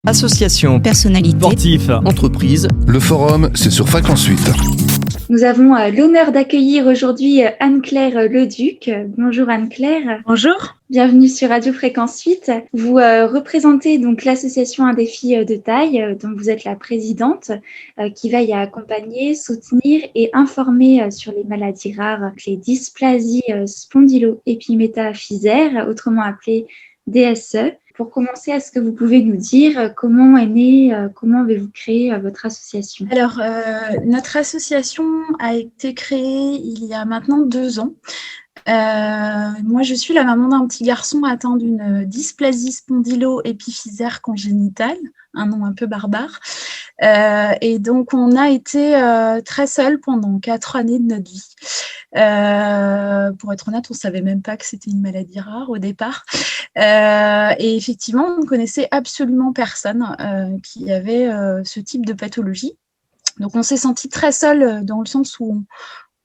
Association, personnalité, sportif, entreprise. Le forum, c'est sur Fac Ensuite. Nous avons l'honneur d'accueillir aujourd'hui Anne-Claire Leduc. Bonjour Anne-Claire. Bonjour. Bienvenue sur Radio Fréquence 8. Vous représentez donc l'association Un défi de taille, dont vous êtes la présidente, qui veille à accompagner, soutenir et informer sur les maladies rares, les dysplasies spondylo-épimétaphysaires, autrement appelées DSE. Pour commencer, est-ce que vous pouvez nous dire comment est née, comment avez-vous créé votre association ? Alors, notre association a été créée il y a maintenant 2 ans. Moi, je suis la maman d'un petit garçon atteint d'une dysplasie spondylo-épiphysaire congénitale, un nom un peu barbare. Et donc, on a été très seuls pendant 4 années de notre vie. Pour être honnête, on ne savait même pas que c'était une maladie rare au départ. Et effectivement, on ne connaissait absolument personne qui avait ce type de pathologie. Donc, on s'est senti très seuls dans le sens où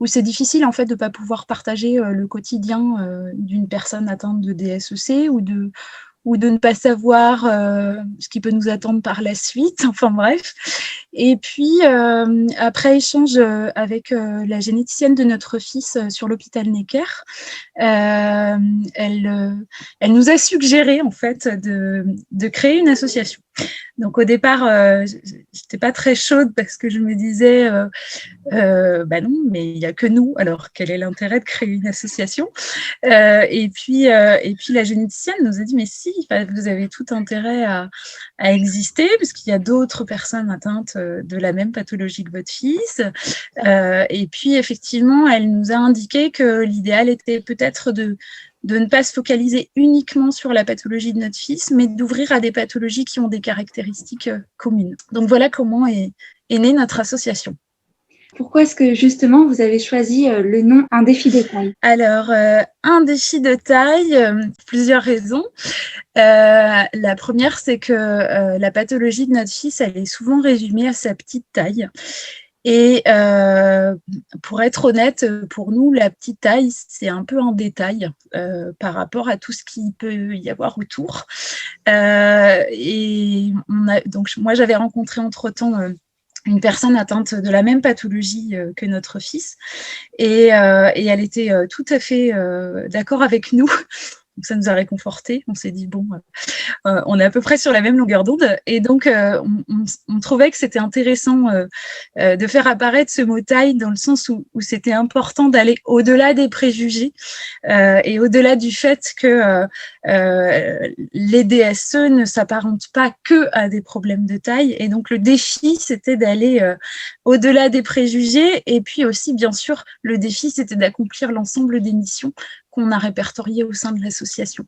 c'est difficile en fait de ne pas pouvoir partager le quotidien d'une personne atteinte de DSEC ou de ne pas savoir ce qui peut nous attendre par la suite, enfin bref. Et puis, après échange avec la généticienne de notre fils sur l'hôpital Necker, elle nous a suggéré en fait de créer une association. Donc au départ, j'étais pas très chaude parce que je me disais non, mais il n'y a que nous, alors quel est l'intérêt de créer une association ? Et puis la généticienne nous a dit mais si, vous avez tout intérêt à exister parce qu'il y a d'autres personnes atteintes de la même pathologie que votre fils. Et puis effectivement, elle nous a indiqué que l'idéal était peut-être de ne pas se focaliser uniquement sur la pathologie de notre fils, mais d'ouvrir à des pathologies qui ont des caractéristiques communes. Donc voilà comment est née notre association. Pourquoi est-ce que justement vous avez choisi le nom Un défi de taille ? Alors, un défi de taille, plusieurs raisons. La première, c'est que la pathologie de notre fils, elle est souvent résumée à sa petite taille. Et pour être honnête, pour nous, la petite taille, c'est un peu un détail par rapport à tout ce qu'il peut y avoir autour. Donc moi, j'avais rencontré entre-temps une personne atteinte de la même pathologie que notre fils, et elle était tout à fait d'accord avec nous. Donc ça nous a réconfortés. On s'est dit bon, on est à peu près sur la même longueur d'onde, et donc on trouvait que c'était intéressant de faire apparaître ce mot taille dans le sens où c'était important d'aller au-delà des préjugés et au-delà du fait que les DSE ne s'apparentent pas que à des problèmes de taille, et donc le défi c'était d'aller au-delà des préjugés, et puis aussi bien sûr le défi c'était d'accomplir l'ensemble des missions qu'on a répertoriées au sein de l'association.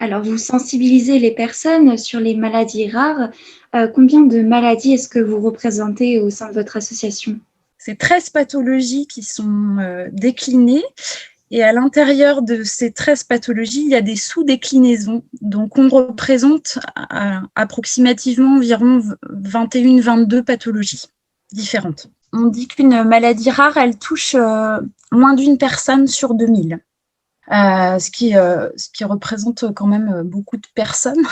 Alors, vous sensibilisez les personnes sur les maladies rares. Combien de maladies est-ce que vous représentez au sein de votre association ? C'est 13 pathologies qui sont déclinées. Et à l'intérieur de ces 13 pathologies, il y a des sous-déclinaisons. Donc, on représente approximativement environ 21-22 pathologies différentes. On dit qu'une maladie rare, elle touche moins d'une personne sur 2000. Ce qui représente quand même beaucoup de personnes,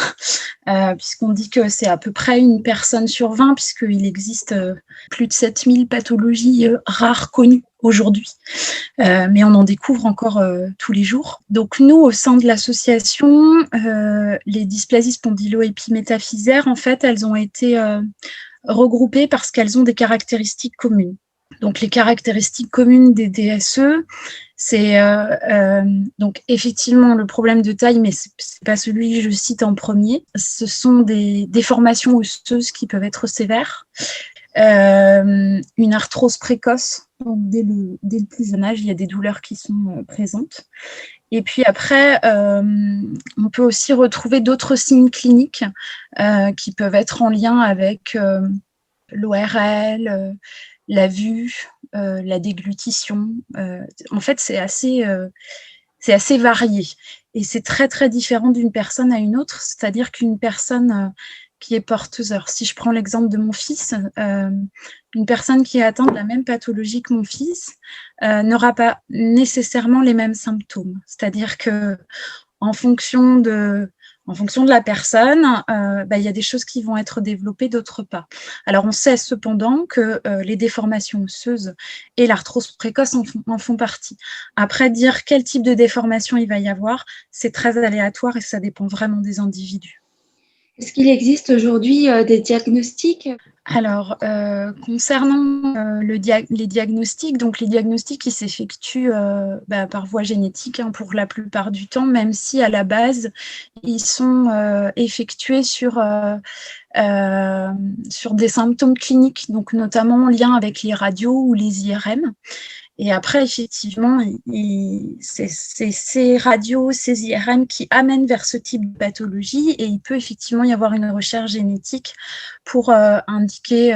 puisqu'on dit que c'est à peu près une personne sur 20, puisqu'il existe plus de 7000 pathologies rares connues aujourd'hui, mais on en découvre encore tous les jours. Donc nous, au sein de l'association, les dysplasies spondylo-épimétaphysaires, en fait, elles ont été regroupées parce qu'elles ont des caractéristiques communes. Donc les caractéristiques communes des DSE, c'est donc effectivement le problème de taille, mais c'est pas celui que je cite en premier. Ce sont des déformations osseuses qui peuvent être sévères, une arthrose précoce, donc dès le plus jeune âge, il y a des douleurs qui sont présentes. Et puis après, on peut aussi retrouver d'autres signes cliniques qui peuvent être en lien avec l'ORL, la vue, la déglutition. En fait, c'est assez varié. Et c'est très, très différent d'une personne à une autre. C'est-à-dire qu'une personne qui est porteuse, alors si je prends l'exemple de mon fils, une personne qui est atteinte de la même pathologie que mon fils n'aura pas nécessairement les mêmes symptômes. C'est-à-dire que en fonction de En fonction de la personne, il y a des choses qui vont être développées, d'autres pas. Alors, on sait cependant que les déformations osseuses et l'arthrose précoce en font partie. Après, dire quel type de déformation il va y avoir, c'est très aléatoire et ça dépend vraiment des individus. Est-ce qu'il existe aujourd'hui des diagnostics? Alors, concernant les diagnostics, donc les diagnostics qui s'effectuent par voie génétique pour la plupart du temps, même si à la base, ils sont effectués sur des symptômes cliniques, donc notamment en lien avec les radios ou les IRM. Et après, effectivement, c'est ces radios, ces IRM qui amènent vers ce type de pathologie et il peut effectivement y avoir une recherche génétique pour indiquer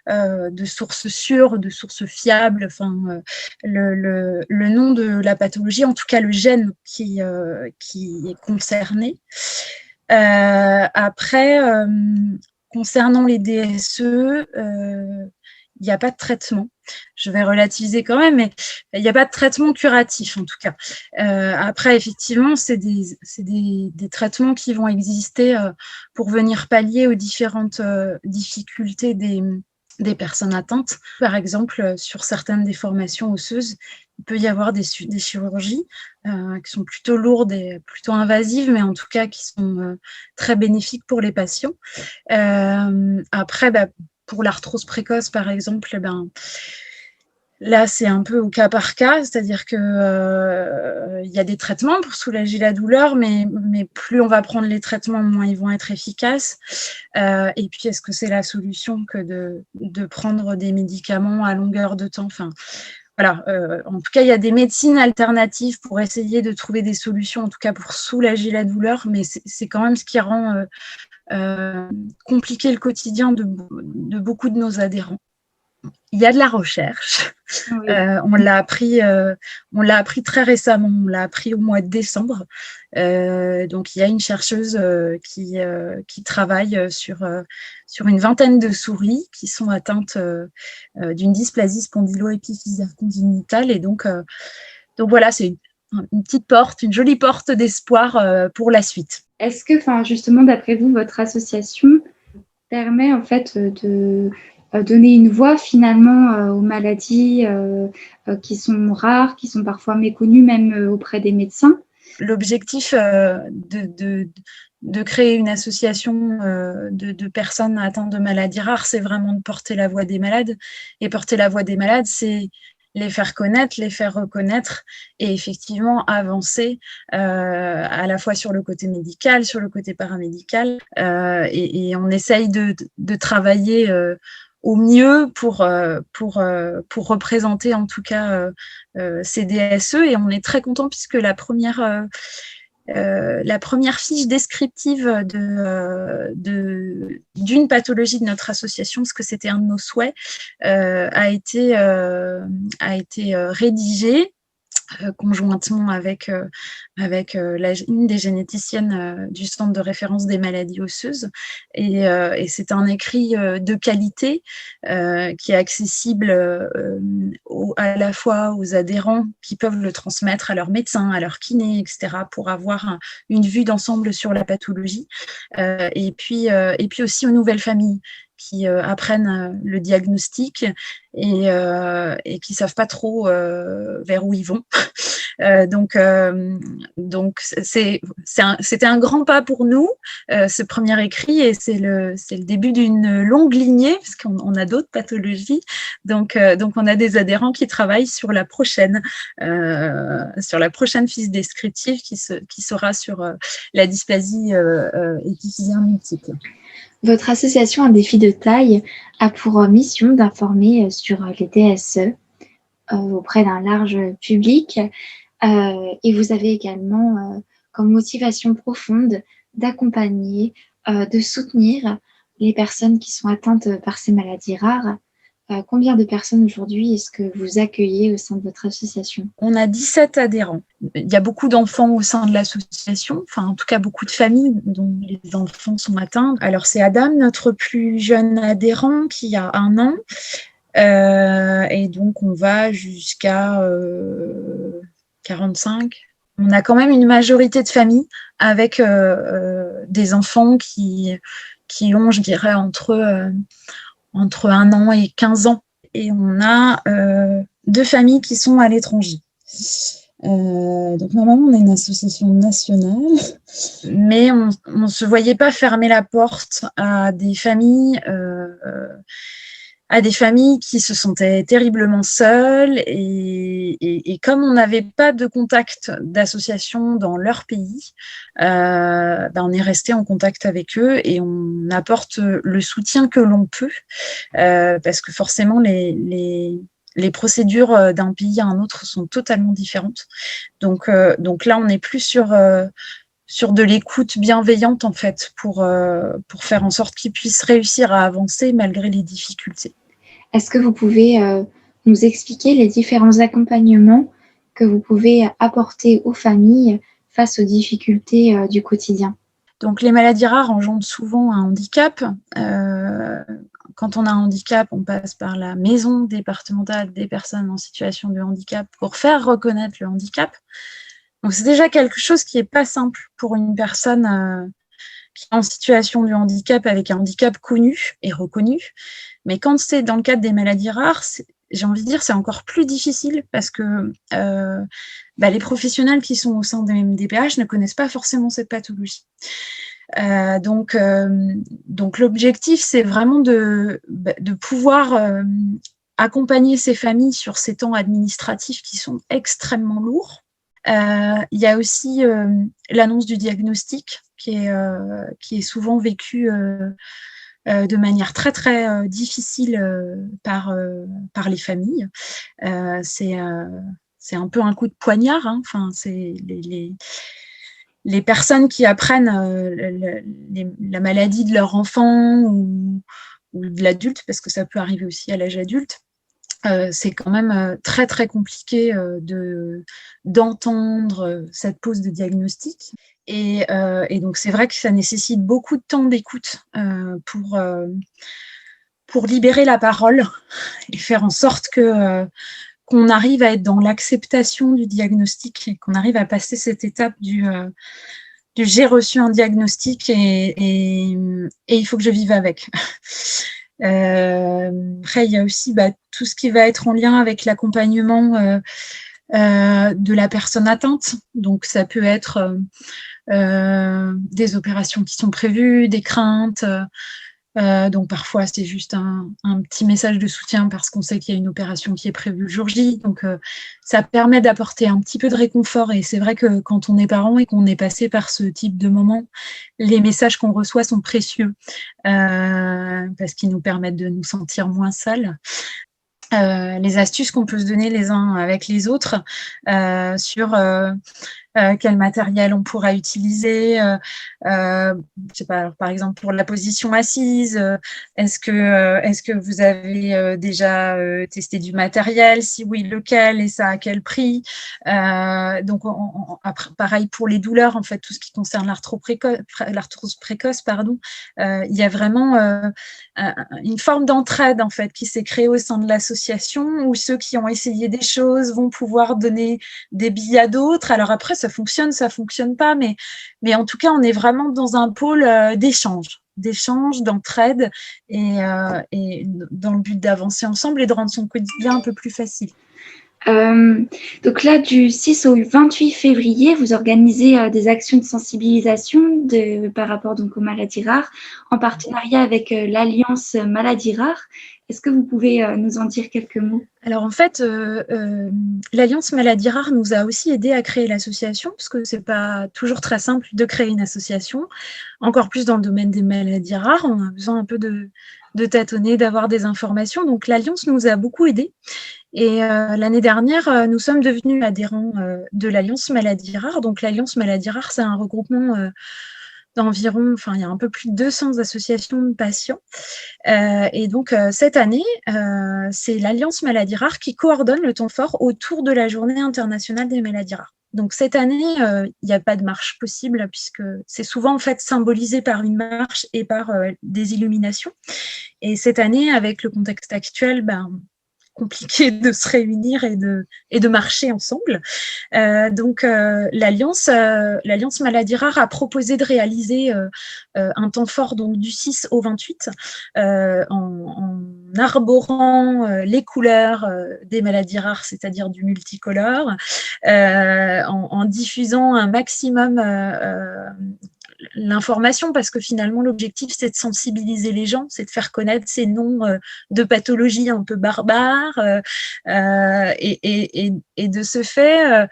de sources sûres, de sources fiables, le nom de la pathologie, en tout cas le gène qui est concerné. Après, concernant les DSE, il n'y a pas de traitement. Je vais relativiser quand même, mais il n'y a pas de traitement curatif en tout cas. Après, effectivement, c'est des traitements qui vont exister pour venir pallier aux différentes difficultés des personnes atteintes. Par exemple, sur certaines déformations osseuses, il peut y avoir des chirurgies qui sont plutôt lourdes et plutôt invasives, mais en tout cas qui sont très bénéfiques pour les patients. Après, pour l'arthrose précoce, par exemple, là, c'est un peu au cas par cas, c'est-à-dire qu'il y a des traitements pour soulager la douleur, mais plus on va prendre les traitements, moins ils vont être efficaces. Et puis, est-ce que c'est la solution que de prendre des médicaments à longueur de temps? Voilà. En tout cas, il y a des médecines alternatives pour essayer de trouver des solutions, en tout cas pour soulager la douleur, mais c'est quand même ce qui rend compliquer le quotidien de beaucoup de nos adhérents. Il y a de la recherche. Oui. On l'a appris très récemment. On l'a appris au mois de décembre. Donc, il y a une chercheuse qui travaille sur une vingtaine de souris qui sont atteintes d'une dysplasie spondylo-épiphysaire congénitale. Et donc voilà, c'est une petite porte, une jolie porte d'espoir pour la suite. Est-ce que, justement, d'après vous, votre association permet en fait de donner une voix finalement aux maladies qui sont rares, qui sont parfois méconnues même auprès des médecins? L'objectif de créer une association de personnes atteintes de maladies rares, c'est vraiment de porter la voix des malades. Et porter la voix des malades, c'est les faire connaître, les faire reconnaître et effectivement avancer à la fois sur le côté médical, sur le côté paramédical. Et on essaye de travailler au mieux pour représenter en tout cas ces DSE. Et on est très content puisque la première fiche descriptive d'une pathologie de notre association, parce que c'était un de nos souhaits, a été rédigée conjointement avec une des généticiennes du centre de référence des maladies osseuses. Et c'est un écrit de qualité qui est accessible à la fois aux adhérents qui peuvent le transmettre à leurs médecins, à leurs kinés, etc., pour avoir une vue d'ensemble sur la pathologie. Et puis aussi aux nouvelles familles qui apprennent le diagnostic et qui ne savent pas trop vers où ils vont. Donc c'était un grand pas pour nous, ce premier écrit, et c'est le début d'une longue lignée, parce qu'on a d'autres pathologies. Donc on a des adhérents qui travaillent sur la prochaine fiche descriptive qui sera sur la dysplasie épiphysaire multiple. Votre association Un défi de taille a pour mission d'informer sur les DSE auprès d'un large public. Et vous avez également comme motivation profonde d'accompagner, de soutenir les personnes qui sont atteintes par ces maladies rares. Combien de personnes aujourd'hui est-ce que vous accueillez au sein de votre association? On a 17 adhérents. Il y a beaucoup d'enfants au sein de l'association, enfin en tout cas beaucoup de familles dont les enfants sont atteints. Alors c'est Adam, notre plus jeune adhérent, qui a 1 an. Et donc on va jusqu'à 45, on a quand même une majorité de familles avec des enfants qui ont, je dirais, entre 1 an et 15 ans. Et on a 2 familles qui sont à l'étranger. Donc normalement, on est une association nationale, mais on ne se voyait pas fermer la porte à des familles qui se sentaient terriblement seules et comme on n'avait pas de contact d'association dans leur pays, on est resté en contact avec eux et on apporte le soutien que l'on peut parce que forcément les procédures d'un pays à un autre sont totalement différentes. Donc là, on n'est plus sur de l'écoute bienveillante en fait pour faire en sorte qu'ils puissent réussir à avancer malgré les difficultés. Est-ce que vous pouvez nous expliquer les différents accompagnements que vous pouvez apporter aux familles face aux difficultés du quotidien? Donc, les maladies rares engendrent souvent un handicap. Quand on a un handicap, on passe par la maison départementale des personnes en situation de handicap pour faire reconnaître le handicap. Donc, c'est déjà quelque chose qui n'est pas simple pour une personne qui est en situation de handicap avec un handicap connu et reconnu. Mais quand c'est dans le cadre des maladies rares, j'ai envie de dire c'est encore plus difficile parce que les professionnels qui sont au sein des MDPH ne connaissent pas forcément cette pathologie. Donc l'objectif, c'est vraiment de pouvoir accompagner ces familles sur ces temps administratifs qui sont extrêmement lourds. Il y a aussi l'annonce du diagnostic qui est souvent vécue de manière très très difficile par les familles. C'est un peu un coup de poignard. Enfin, c'est les personnes qui apprennent la maladie de leur enfant ou de l'adulte, parce que ça peut arriver aussi à l'âge adulte. C'est quand même très très compliqué d'entendre cette pose de diagnostic. Et donc, c'est vrai que ça nécessite beaucoup de temps d'écoute pour libérer la parole et faire en sorte qu'on arrive à être dans l'acceptation du diagnostic et qu'on arrive à passer cette étape du j'ai reçu un diagnostic et il faut que je vive avec. Après, il y a aussi tout ce qui va être en lien avec l'accompagnement de la personne atteinte. Donc, ça peut être des opérations qui sont prévues, des craintes. Donc, parfois, c'est juste un petit message de soutien parce qu'on sait qu'il y a une opération qui est prévue le jour J. Donc, ça permet d'apporter un petit peu de réconfort. Et c'est vrai que quand on est parent et qu'on est passé par ce type de moment, les messages qu'on reçoit sont précieux parce qu'ils nous permettent de nous sentir moins seuls. Les astuces qu'on peut se donner les uns avec les autres sur quel matériel on pourra utiliser, je sais pas, alors, par exemple pour la position assise, est-ce que vous avez déjà testé du matériel, si oui lequel et ça à quel prix, donc après, pareil pour les douleurs, en fait tout ce qui concerne l'arthrose précoce, il y a vraiment une forme d'entraide en fait qui s'est créée au sein de l'association où ceux qui ont essayé des choses vont pouvoir donner des billes à d'autres. Alors après, ça fonctionne pas, mais en tout cas, on est vraiment dans un pôle d'échange, d'entraide et dans le but d'avancer ensemble et de rendre son quotidien un peu plus facile. Donc là, du 6 au 28 février, vous organisez des actions de sensibilisation par rapport donc aux maladies rares, en partenariat avec l'Alliance Maladies Rares. Est-ce que vous pouvez nous en dire quelques mots? Alors en fait, l'Alliance Maladies Rares nous a aussi aidé à créer l'association, parce que c'est pas toujours très simple de créer une association, encore plus dans le domaine des maladies rares. On a besoin un peu de tâtonner, d'avoir des informations. Donc l'Alliance nous a beaucoup aidés. Et l'année dernière, nous sommes devenus adhérents de l'Alliance Maladies Rares. Donc l'Alliance Maladies Rares, c'est un regroupement d'environ, il y a un peu plus de 200 associations de patients. Et donc cette année, c'est l'Alliance Maladies Rares qui coordonne le temps fort autour de la Journée internationale des maladies rares. Donc cette année, il n'y a pas de marche possible puisque c'est souvent en fait symbolisé par une marche et par des illuminations. Et cette année, avec le contexte actuel, compliqué de se réunir et de marcher ensemble. Donc l'Alliance Maladies Rares a proposé de réaliser un temps fort donc du 6 au 28 en arborant les couleurs des maladies rares, c'est-à-dire du multicolore, en diffusant un maximum l'information, parce que finalement l'objectif c'est de sensibiliser les gens, c'est de faire connaître ces noms de pathologies un peu barbares, et de ce fait,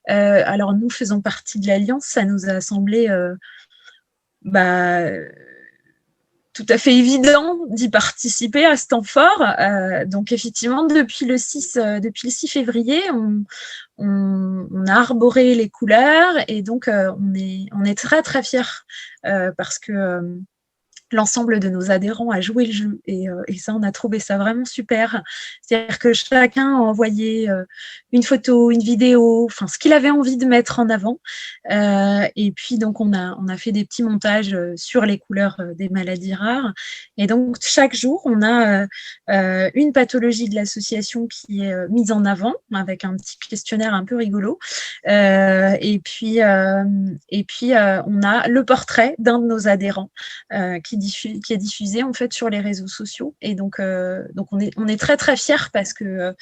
alors nous faisons partie de l'Alliance, ça nous a semblé tout à fait évident d'y participer à ce temps fort. Donc effectivement, depuis le 6 février, on a arboré les couleurs, et donc on est très très fiers parce que l'ensemble de nos adhérents a joué le jeu, et ça, on a trouvé ça vraiment super. C'est-à-dire que chacun a envoyé une photo, une vidéo, enfin ce qu'il avait envie de mettre en avant, et puis donc on a fait des petits montages sur les couleurs des maladies rares, et donc chaque jour on a une pathologie de l'association qui est mise en avant avec un petit questionnaire un peu rigolo, et puis on a le portrait d'un de nos adhérents qui est diffusé en fait sur les réseaux sociaux, et donc on est très très fiers parce que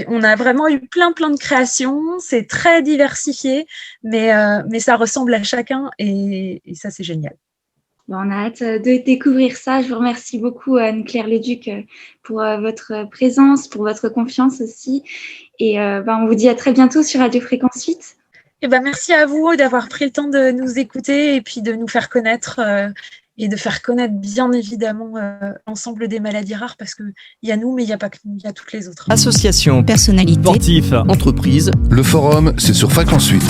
on a vraiment eu plein de créations, c'est très diversifié, mais ça ressemble à chacun, et ça c'est génial. On a hâte de découvrir ça. Je vous remercie beaucoup, Anne-Claire Leduc, pour votre présence, pour votre confiance aussi, et on vous dit à très bientôt sur Radio Fréquence 8. Merci à vous d'avoir pris le temps de nous écouter et puis de nous faire connaître, et de faire connaître bien évidemment l'ensemble des maladies rares, parce qu'il y a nous, mais il y a pas que nous, il y a toutes les autres. Associations, personnalités, sportifs, entreprises. Le forum, c'est sur Fréquence 8.